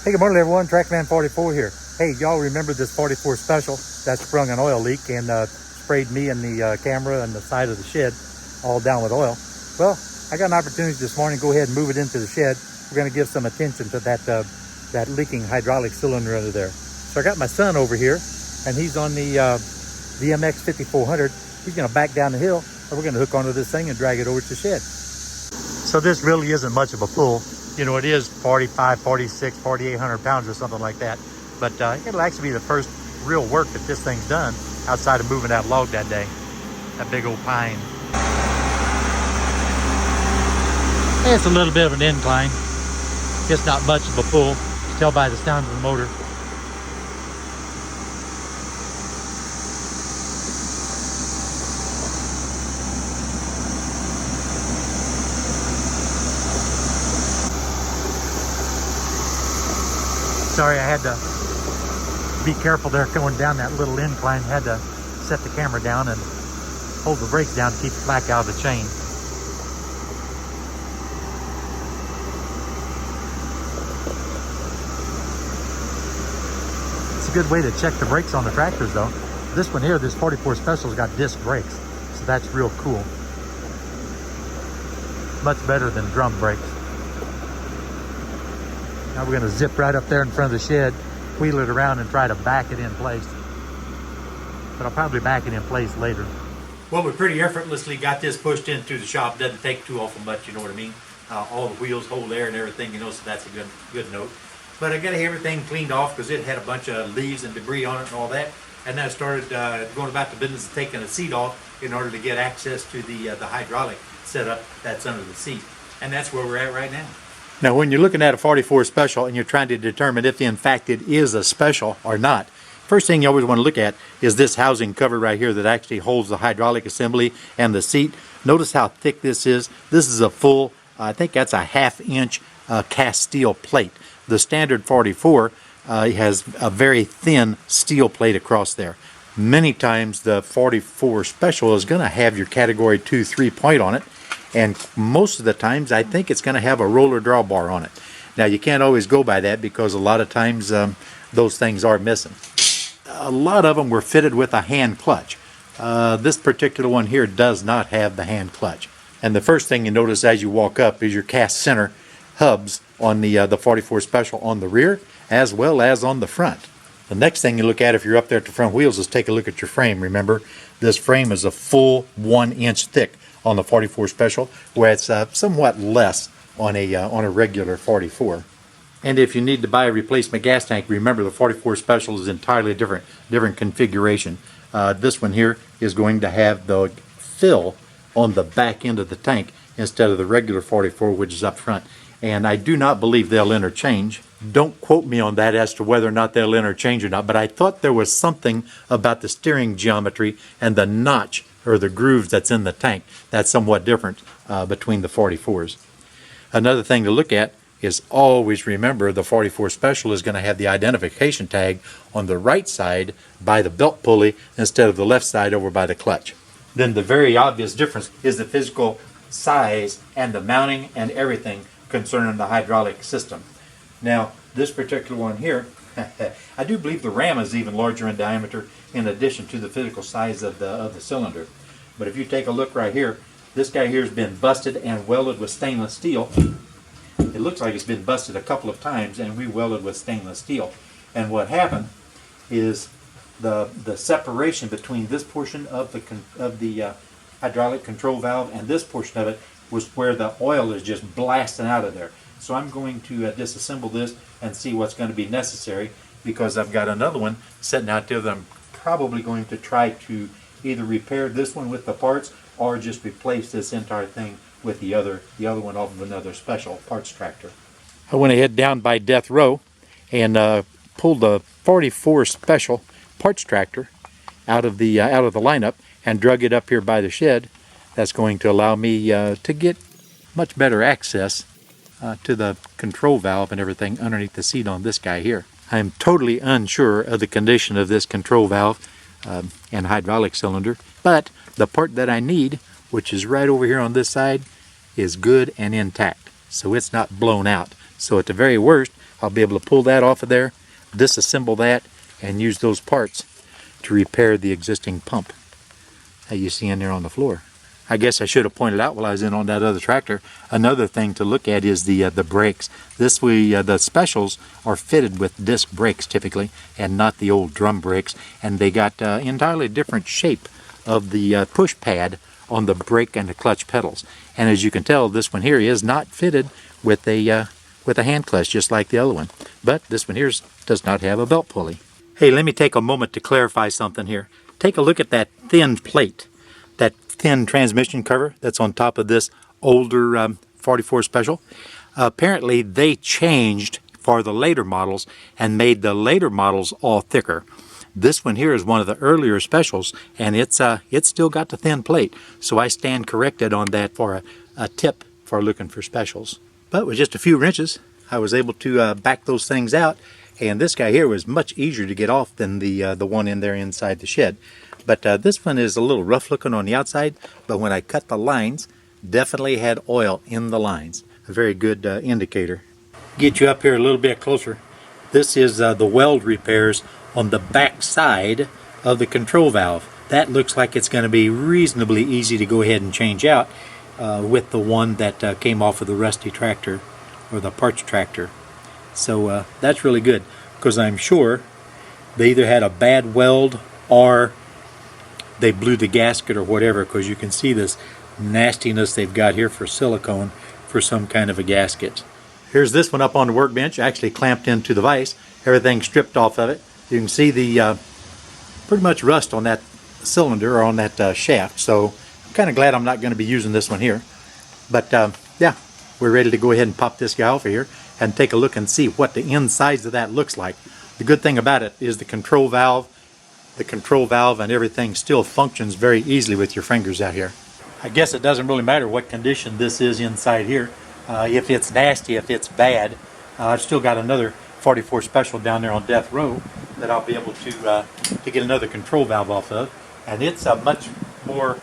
Hey, good morning everyone, Trackman 44 here. Hey, y'all remember this 44 special that sprung an oil leak and sprayed me and the camera and the side of the shed all down with oil? Well, I got an opportunity this morning to go ahead and move it into the shed. We're going to give some attention to that leaking hydraulic cylinder under there. So I got my son over here, and he's on the VMX 5400. He's going to back down the hill, and we're going to hook onto this thing and drag it over to the shed. So this really isn't much of a pull. You know, it is 45, 46, 4,800 pounds or something like that. But it'll actually be the first real work that this thing's done outside of moving that log that day. That big old pine. It's a little bit of an incline. It's not much of a pull. You can tell by the sound of the motor. Sorry, I had to be careful there going down that little incline. Had to set the camera down and hold the brakes down to keep the flack out of the chain. It's a good way to check the brakes on the tractors though. This one here, this 44 Special's got disc brakes, so that's real cool. Much better than drum brakes. Now we're going to zip right up there in front of the shed, wheel it around and try to back it in place. But I'll probably back it in place later. Well, we pretty effortlessly got this pushed into the shop. Doesn't take too awful much, you know what I mean? All the wheels hold air and everything, you know, so that's a good note. But I got everything cleaned off because it had a bunch of leaves and debris on it and all that. And then I started going about the business of taking the seat off in order to get access to the hydraulic setup that's under the seat. And that's where we're at right now. Now, when you're looking at a 44 Special and you're trying to determine if in fact it is a special or not, first thing you always want to look at is this housing cover right here that actually holds the hydraulic assembly and the seat. Notice how thick this is. This is a full, I think that's a 1/2 inch cast steel plate. The standard 44 has a very thin steel plate across there. Many times the 44 Special is going to have your category 2 3-point on it. And most of the times, I think it's going to have a roller drawbar on it. Now, you can't always go by that because a lot of times those things are missing. A lot of them were fitted with a hand clutch. This particular one here does not have the hand clutch. And the first thing you notice as you walk up is your cast center hubs on the 44 Special on the rear as well as on the front. The next thing you look at if you're up there at the front wheels is take a look at your frame. Remember, this frame is a full 1 inch thick on the 44 Special, where it's somewhat less on a regular 44. And if you need to buy a replacement gas tank, remember the 44 Special is entirely different configuration. This one here is going to have the fill on the back end of the tank instead of the regular 44, which is up front. And I do not believe they'll interchange. Don't quote me on that as to whether or not they'll interchange or not, but I thought there was something about the steering geometry and the notch or the grooves that's in the tank that's somewhat different between the 44s. Another thing to look at is always remember the 44 Special is going to have the identification tag on the right side by the belt pulley instead of the left side over by the clutch. Then the very obvious difference is the physical size and the mounting and everything concerning the hydraulic system. Now, this particular one here, I do believe the ram is even larger in diameter in addition to the physical size of the cylinder. But if you take a look right here, this guy here has been busted and welded with stainless steel. It looks like it's been busted a couple of times and we welded with stainless steel. And what happened is the separation between this portion of the hydraulic control valve and this portion of it was where the oil is just blasting out of there. So I'm going to disassemble this and see what's going to be necessary, because I've got another one sitting out there that I'm probably going to try to either repair this one with the parts or just replace this entire thing with the other one off of another special parts tractor. I went ahead down by Death Row and pulled the 44 Special parts tractor out of the lineup and drug it up here by the shed. That's going to allow me to get much better access to the control valve and everything underneath the seat on this guy here. I'm totally unsure of the condition of this control valve and hydraulic cylinder, but the part that I need, which is right over here on this side, is good and intact, so it's not blown out. So at the very worst, I'll be able to pull that off of there, disassemble that, and use those parts to repair the existing pump that you see in there on the floor. I guess I should have pointed out while I was in on that other tractor, another thing to look at is the brakes. The specials are fitted with disc brakes typically, and not the old drum brakes, and they got entirely different shape of the push pad on the brake and the clutch pedals. And as you can tell, this one here is not fitted with a hand clutch, just like the other one. But this one here does not have a belt pulley. Hey, let me take a moment to clarify something here. Take a look at that thin plate, that thin transmission cover that's on top of this older 44 Special. Apparently they changed for the later models and made the later models all thicker. This one here is one of the earlier Specials, and it's still got the thin plate. So I stand corrected on that for a tip for looking for Specials. But with just a few wrenches, I was able to back those things out, and this guy here was much easier to get off than the one in there inside the shed. But this one is a little rough looking on the outside, but when I cut the lines, definitely had oil in the lines. A very good indicator. Get you up here a little bit closer. This is the weld repairs on the back side of the control valve. That looks like it's going to be reasonably easy to go ahead and change out with the one that came off of the rusty tractor, or the parts tractor. So that's really good, because I'm sure they either had a bad weld or they blew the gasket or whatever, because you can see this nastiness they've got here for silicone for some kind of a gasket. Here's this one up on the workbench, actually clamped into the vise. Everything stripped off of it. You can see the pretty much rust on that cylinder, or on that shaft. So I'm kind of glad I'm not going to be using this one here. But yeah, we're ready to go ahead and pop this guy off of here and take a look and see what the insides of that looks like. The good thing about it is the control valve and everything still functions very easily with your fingers out here. I guess it doesn't really matter what condition this is inside here. If it's nasty, if it's bad, I've still got another 44 Special down there on death row that I'll be able to get another control valve off of, and it's much more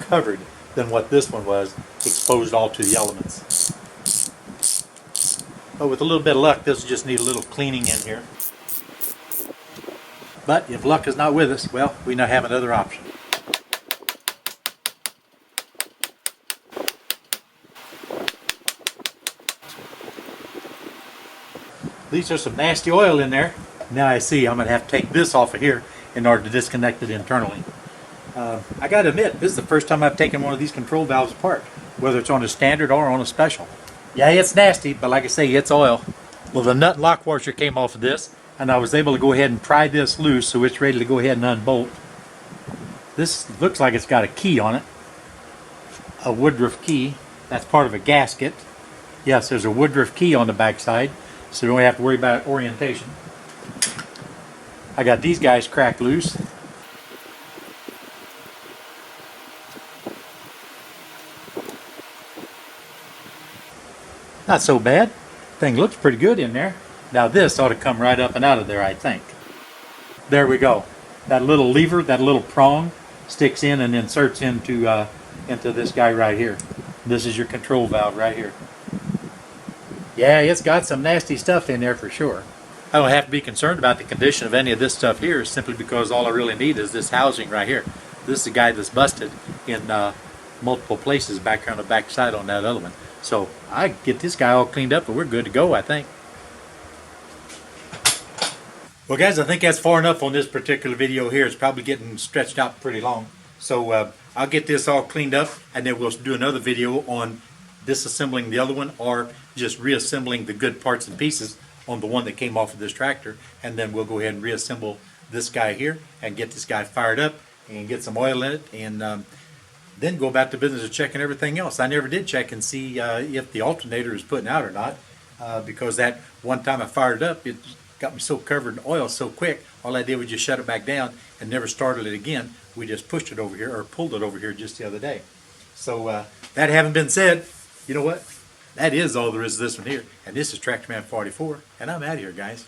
covered than what this one was, exposed all to the elements. But with a little bit of luck, this will just need a little cleaning in here. But if luck is not with us, well, we now have another option. These are some nasty oil in there. Now I see I'm going to have to take this off of here in order to disconnect it internally. I got to admit, this is the first time I've taken one of these control valves apart, whether it's on a standard or on a special. Yeah, it's nasty, but like I say, it's oil. Well, the nut and lock washer came off of this, and I was able to go ahead and pry this loose, so it's ready to go ahead and unbolt. This looks like it's got a key on it, a Woodruff key. That's part of a gasket. Yes, there's a Woodruff key on the back side, so you don't have to worry about orientation. I got these guys cracked loose. Not so bad. Thing looks pretty good in there. Now this ought to come right up and out of there, I think. There we go. That little lever, that little prong, sticks in and inserts into this guy right here. This is your control valve right here. Yeah, it's got some nasty stuff in there for sure. I don't have to be concerned about the condition of any of this stuff here, simply because all I really need is this housing right here. This is the guy that's busted in multiple places back here on the back side on that other one. So I get this guy all cleaned up and we're good to go, I think. Well guys, I think that's far enough on this particular video here. It's probably getting stretched out pretty long. So I'll get this all cleaned up, and then we'll do another video on disassembling the other one, or just reassembling the good parts and pieces on the one that came off of this tractor. And then we'll go ahead and reassemble this guy here and get this guy fired up and get some oil in it, and then go about the business of checking everything else. I never did check and see if the alternator is putting out or not, because that one time I fired it up, it got me so covered in oil so quick, all I did was just shut it back down and never started it again. We just pushed it over here, or pulled it over here just the other day. So that having been said, you know what? That is all there is to this one here. And this is Tractor Man 44, and I'm out of here, guys.